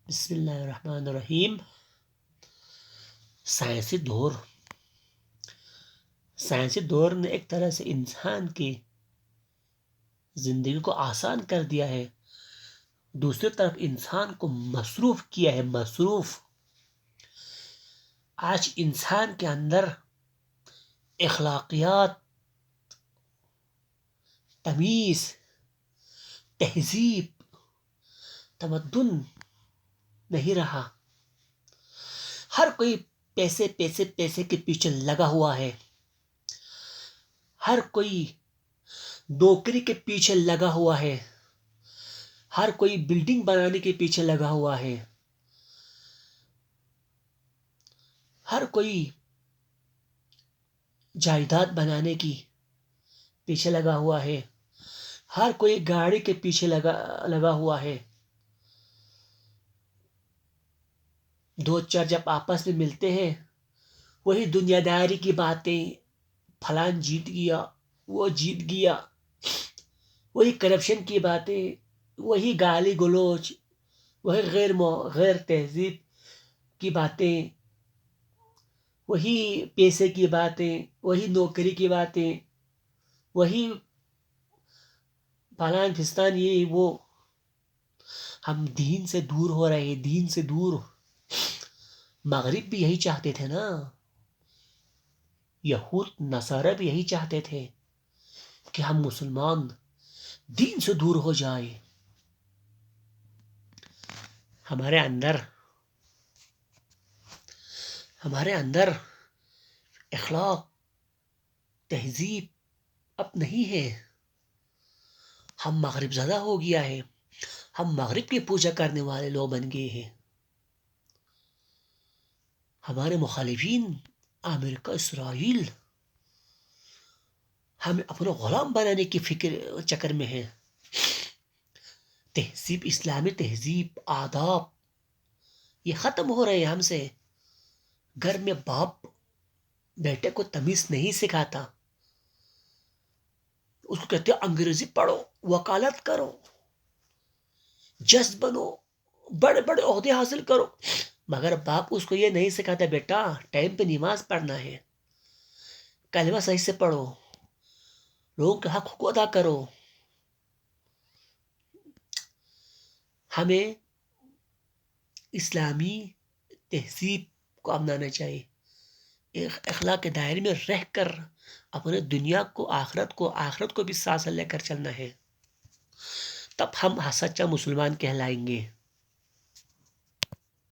بسم اللہ الرحمن الرحیم۔ سائنسی دور نے ایک طرح سے انسان کی زندگی کو آسان کر دیا ہے، دوسری طرف انسان کو مصروف کیا ہے۔ آج انسان کے اندر اخلاقیات، تمیز، تہذیب، تمدن نہیں رہا۔ ہر کوئی پیسے پیسے پیسے کے پیچھے لگا ہوا ہے، ہر کوئی نوکری کے پیچھے لگا ہوا ہے، ہر کوئی بلڈنگ بنانے کے پیچھے لگا ہوا ہے، ہر کوئی جائیداد بنانے کی پیچھے لگا ہوا ہے، ہر کوئی گاڑی کے پیچھے لگا ہوا ہے۔ دو چار جب آپس میں ملتے ہیں، وہی دنیا داری کی باتیں، فلان جیت گیا، وہ جیت گیا، وہی کرپشن کی باتیں، وہی گالی گلوچ، وہی غیر تہذیب کی باتیں، وہی پیسے کی باتیں، وہی نوکری کی باتیں، وہی فلان فستان، یہ وہ۔ ہم دین سے دور ہو رہے ہیں، دین سے دور۔ مغرب بھی یہی چاہتے تھے نا، یہود نصارہ بھی یہی چاہتے تھے کہ ہم مسلمان دین سے دور ہو جائیں۔ ہمارے اندر اخلاق، تہذیب اب نہیں ہے۔ ہم مغرب زدہ ہو گیا ہے، ہم مغرب کی پوجا کرنے والے لوگ بن گئے ہیں۔ ہمارے مخالفین امریکہ، اسرائیل ہمیں اپنا غلام بنانے کی چکر میں ہیں۔ تہذیب، اسلامی تہذیب، آداب یہ ختم ہو رہے ہیں ہم سے۔ گھر میں باپ بیٹے کو تمیز نہیں سکھاتا، اس کو کہتے ہیں انگریزی پڑھو، وکالت کرو، جج بنو، بڑے بڑے عہدے حاصل کرو، مگر باپ اس کو یہ نہیں سکھاتا، بیٹا ٹائم پہ نماز پڑھنا ہے، کلمہ صحیح سے پڑھو، لوگوں کے حق کو ادا کرو۔ ہمیں اسلامی تہذیب کو اپنانا چاہیے، ایک اخلاق کے دائرے میں رہ کر اپنے دنیا کو، آخرت کو بھی ساتھ لے کر چلنا ہے، تب ہم سچا مسلمان کہلائیں گے۔